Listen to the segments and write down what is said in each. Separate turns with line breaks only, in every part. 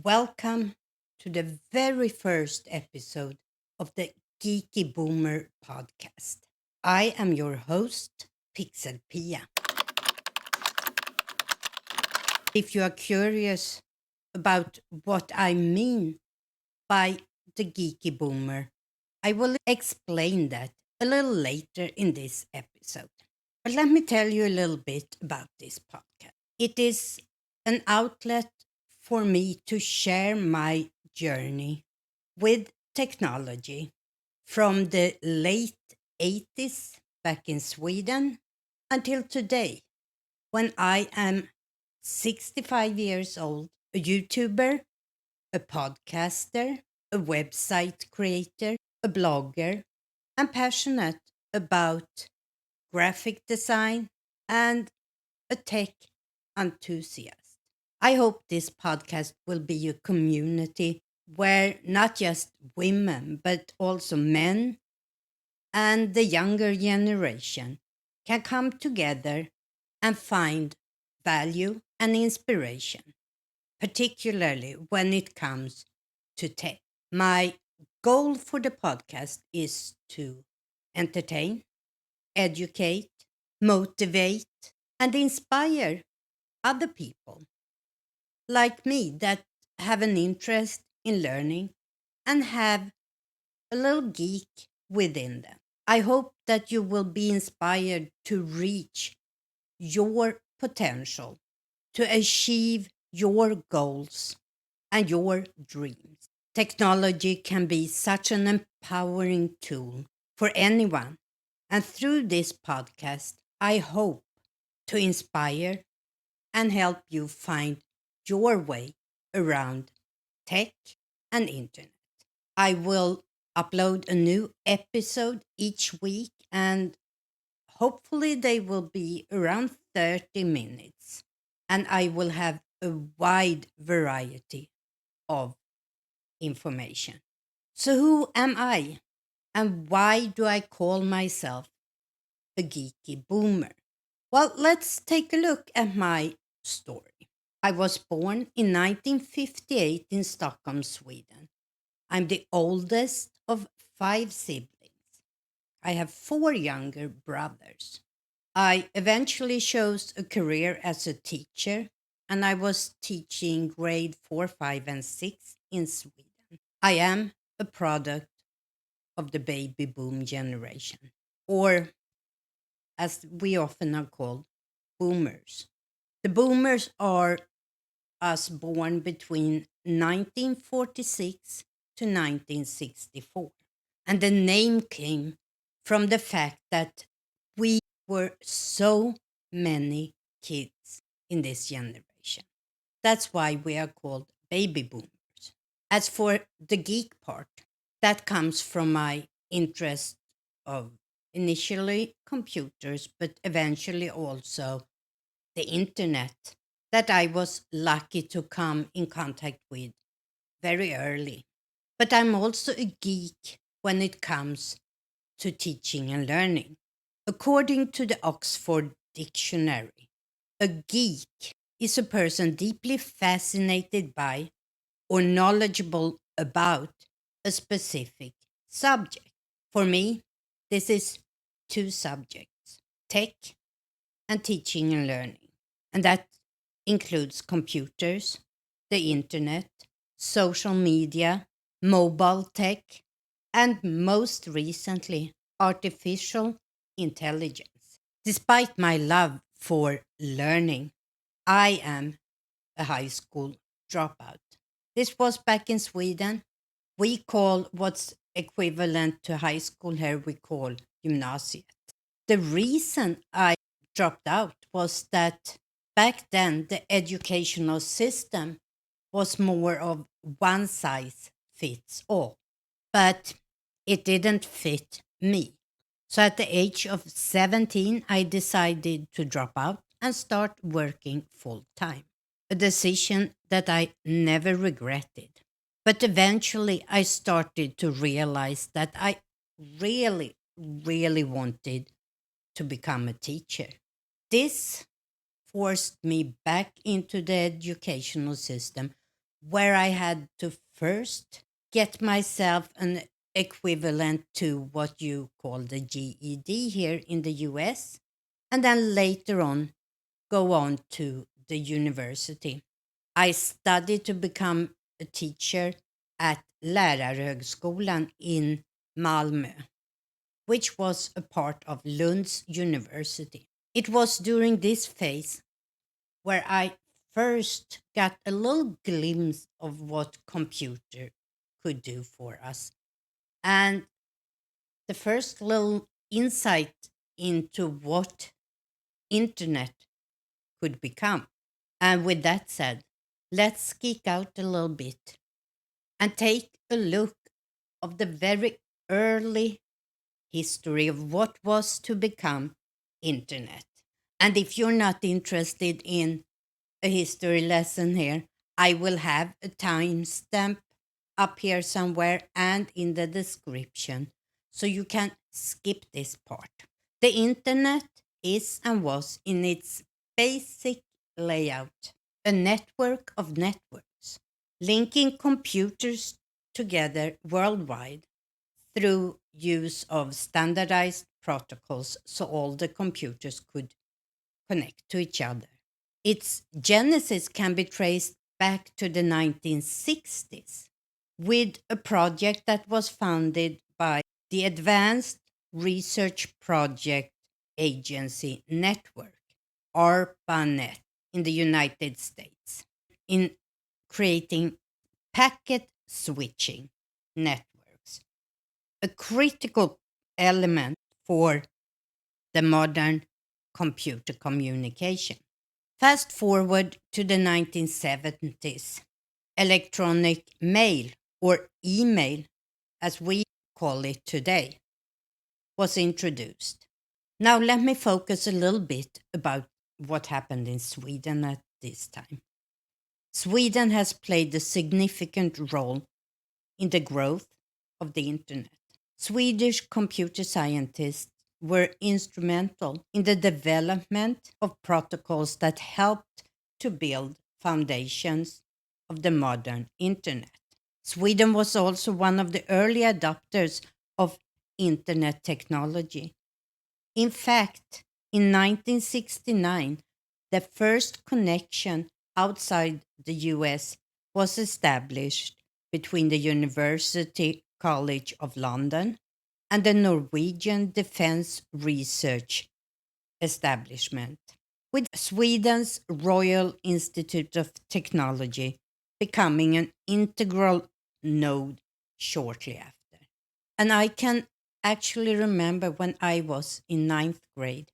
Welcome to the very first episode of the Geeky Boomer podcast. I am your host, PixelPia. If you are curious about what I mean by the Geeky Boomer, I will explain that a little later in this episode. But let me tell you a little bit about this podcast. It is an outlet for me to share my journey with technology from the late 80s back in Sweden until today, when I am 65 years old, a YouTuber, a podcaster, a website creator, a blogger, and passionate about graphic design and a tech enthusiast. I hope this podcast will be a community where not just women, but also men and the younger generation can come together and find value and inspiration, particularly when it comes to tech. My goal for the podcast is to entertain, educate, motivate, and inspire other people like me that have an interest in learning and have a little geek within them. I hope that you will be inspired to reach your potential, to achieve your goals and your dreams. Technology can be such an empowering tool for anyone. And through this podcast, I hope to inspire and help you find your way around tech and internet. I will upload a new episode each week, and hopefully they will be around 30 minutes, and I will have a wide variety of information. So who am I, and why do I call myself a geeky boomer? Well, let's take a look at my story. I was born in 1958 in Stockholm, Sweden. I'm the oldest of five siblings. I have four younger brothers. I eventually chose a career as a teacher, and I was teaching grade 4, 5, and 6 in Sweden. I am a product of the baby boom generation, or as we often are called, boomers. The boomers are us born between 1946 to 1964. And the name came from the fact that we were so many kids in this generation. That's why we are called baby boomers. As for the geek part, that comes from my interest of initially computers, but eventually also the internet that I was lucky to come in contact with very early. But I'm also a geek when it comes to teaching and learning. According to the Oxford Dictionary, a geek is a person deeply fascinated by or knowledgeable about a specific subject. For me, this is two subjects: tech and teaching and learning. And that includes computers, the internet, social media, mobile tech, and most recently, artificial intelligence. Despite my love for learning, I am a high school dropout. This was back in Sweden. We call what's equivalent to high school here, we call gymnasiet. The reason I dropped out was that back then the educational system was more of one size fits all, but it didn't fit me. So at the age of 17, I decided to drop out and start working full time, a decision that I never regretted. But eventually, I started to realize that I really, really wanted to become a teacher. This forced me back into the educational system where I had to first get myself an equivalent to what you call the GED here in the US, and then later on go on to the university. I studied to become a teacher at Lärarhögskolan in Malmö, which was a part of Lund's University. It was during this phase where I first got a little glimpse of what computer could do for us. And the first little insight into what internet could become. And with that said, let's geek out a little bit and take a look of the very early history of what was to become internet. And if you're not interested in a history lesson here, I will have a timestamp up here somewhere and in the description so you can skip this part. The internet is and was in its basic layout a network of networks linking computers together worldwide through use of standardized protocols so all the computers could connect to each other. Its genesis can be traced back to the 1960s with a project that was founded by the Advanced Research Project Agency Network, ARPANET, in the United States, in creating packet switching networks, a critical element for the modern computer communication. Fast forward to the 1970s, electronic mail or email, as we call it today, was introduced. Now, let me focus a little bit about what happened in Sweden at this time. Sweden has played a significant role in the growth of the internet. Swedish computer scientists were instrumental in the development of protocols that helped to build foundations of the modern internet. Sweden was also one of the early adopters of internet technology. In fact, in 1969, the first connection outside the US was established between the University College of London and the Norwegian Defence Research Establishment, with Sweden's Royal Institute of Technology becoming an integral node shortly after. And I can actually remember when I was in ninth grade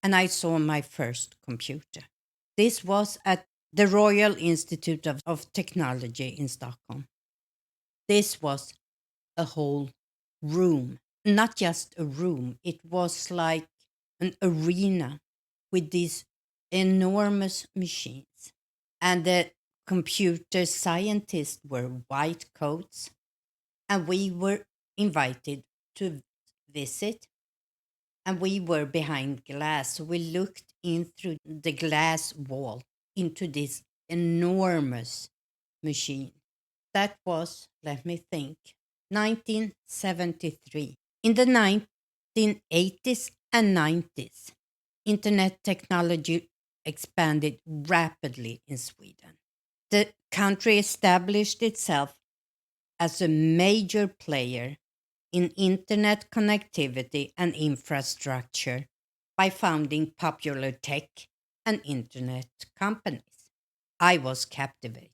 and I saw my first computer. This was at the Royal Institute of Technology in Stockholm. This was a whole room, not just a room, it was like an arena with these enormous machines. And the computer scientists were white coats, and we were invited to visit, and we were behind glass. So we looked in through the glass wall into this enormous machine. That was, let me think, 1973. In the 1980s and 90s, internet technology expanded rapidly in Sweden. The country established itself as a major player in internet connectivity and infrastructure by founding popular tech and internet companies. I was captivated.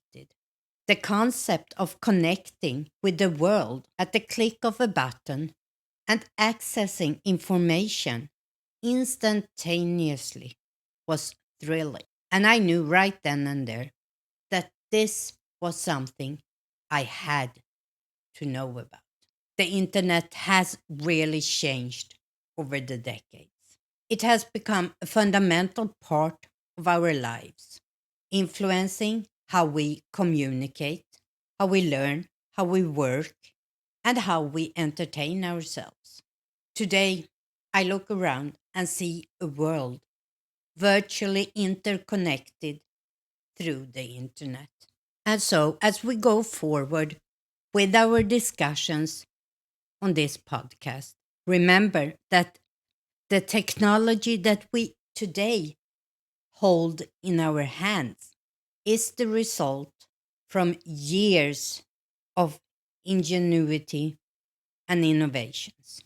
The concept of connecting with the world at the click of a button and accessing information instantaneously was thrilling. And I knew right then and there that this was something I had to know about. The internet has really changed over the decades. It has become a fundamental part of our lives, influencing how we communicate, how we learn, how we work, and how we entertain ourselves. Today, I look around and see a world virtually interconnected through the internet. And so, as we go forward with our discussions on this podcast, remember that the technology that we today hold in our hands is the result from years of ingenuity and innovations.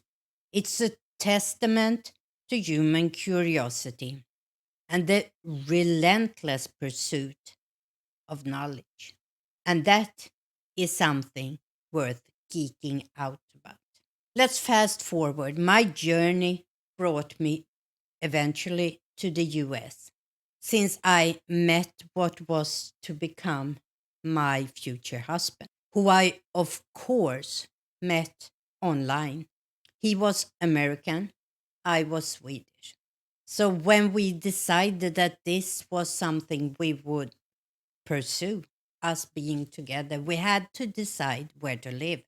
It's a testament to human curiosity and the relentless pursuit of knowledge. And that is something worth geeking out about. Let's fast forward. My journey brought me eventually to the US, since I met what was to become my future husband, who I, of course, met online. He was American, I was Swedish. So when we decided that this was something we would pursue, us being together, we had to decide where to live.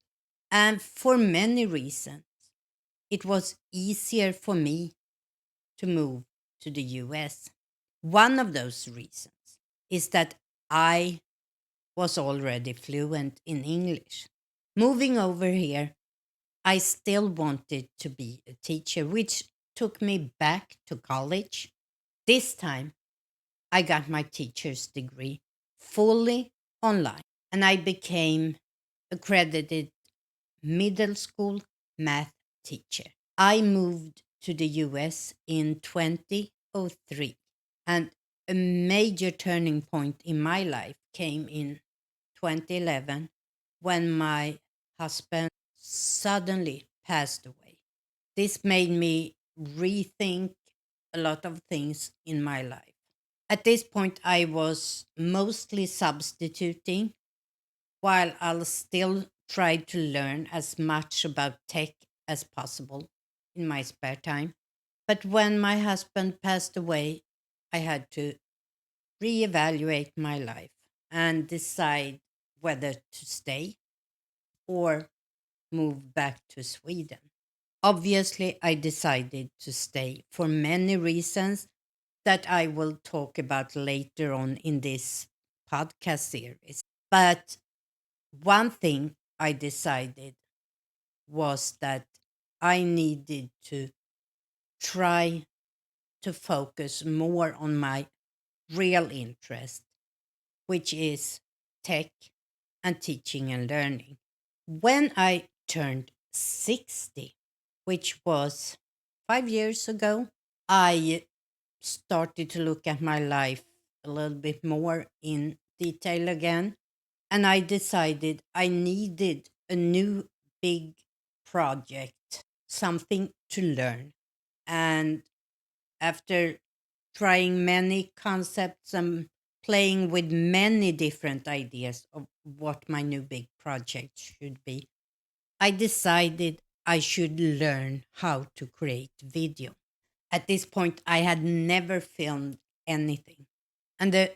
And for many reasons, it was easier for me to move to the US. One of those reasons is that I was already fluent in English. Moving over here, I still wanted to be a teacher, which took me back to college. This time, I got my teacher's degree fully online, and I became accredited middle school math teacher. I moved to the US in 2003, and a major turning point in my life came in 2011 when my husband suddenly passed away. This made me rethink a lot of things in my life. At this point, I was mostly substituting while I'll still try to learn as much about tech as possible in my spare time. But when my husband passed away, I had to reevaluate my life and decide whether to stay or move back to Sweden. Obviously, I decided to stay for many reasons that I will talk about later on in this podcast series. But one thing I decided was that I needed to try to focus more on my real interest, which is tech and teaching and learning. When I turned 60, which was 5 years ago, I started to look at my life a little bit more in detail again. And I decided I needed a new big project, something to learn. And after trying many concepts and playing with many different ideas of what my new big project should be, I decided I should learn how to create video. At this point, I had never filmed anything. And the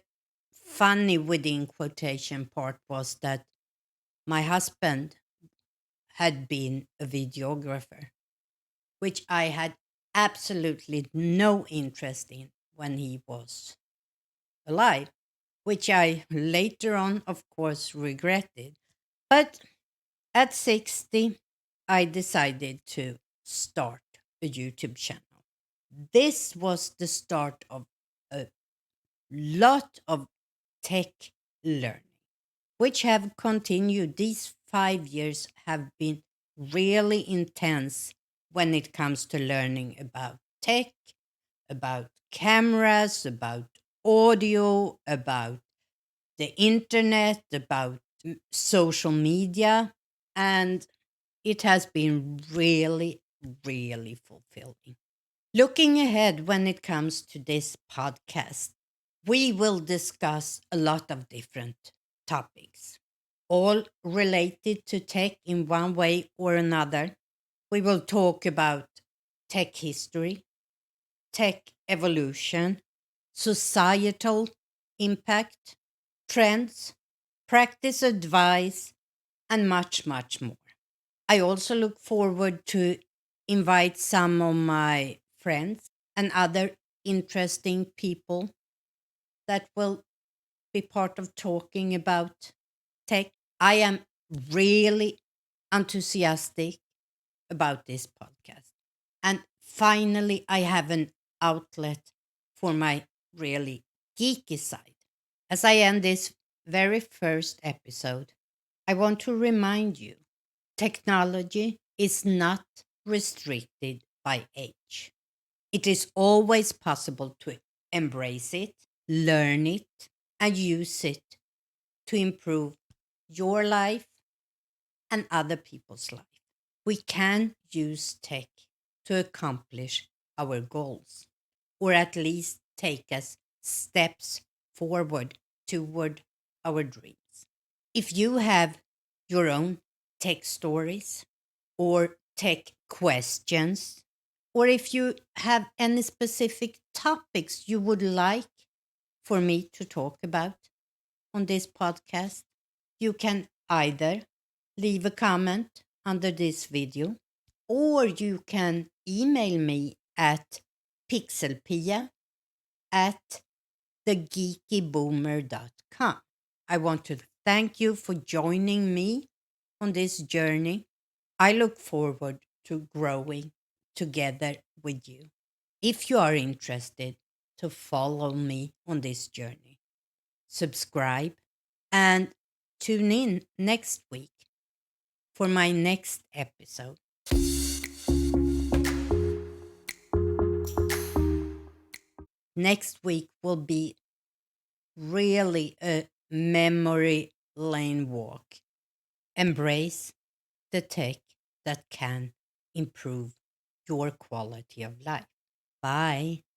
funny within quotation part was that my husband had been a videographer, which I had absolutely no interest in when he was alive, which I later on, of course, regretted. But at 60, I decided to start a YouTube channel. This was the start of a lot of tech learning, which have continued. These 5 years have been really intense when it comes to learning about tech, about cameras, about audio, about the internet, about social media. And it has been really, really fulfilling. Looking ahead when it comes to this podcast, we will discuss a lot of different topics, all related to tech in one way or another. We will talk about tech history, tech evolution, societal impact, trends, practice advice, and much, much more. I also look forward to invite some of my friends and other interesting people that will be part of talking about tech. I am really enthusiastic about this podcast. And finally, I have an outlet for my really geeky side. As I end this very first episode, I want to remind you technology is not restricted by age. It is always possible to embrace it, learn it, and use it to improve your life and other people's life. We can use tech to accomplish our goals, or at least take us steps forward toward our dreams. If you have your own tech stories or tech questions, or if you have any specific topics you would like for me to talk about on this podcast, you can either leave a comment under this video or you can email me at pixelpia at thegeekyboomer.com. I want to thank you for joining me on this journey. I look forward to growing together with you. If you are interested to follow me on this journey, subscribe and tune in next week for my next episode. Next week will be really a memory lane walk. Embrace the tech that can improve your quality of life. Bye.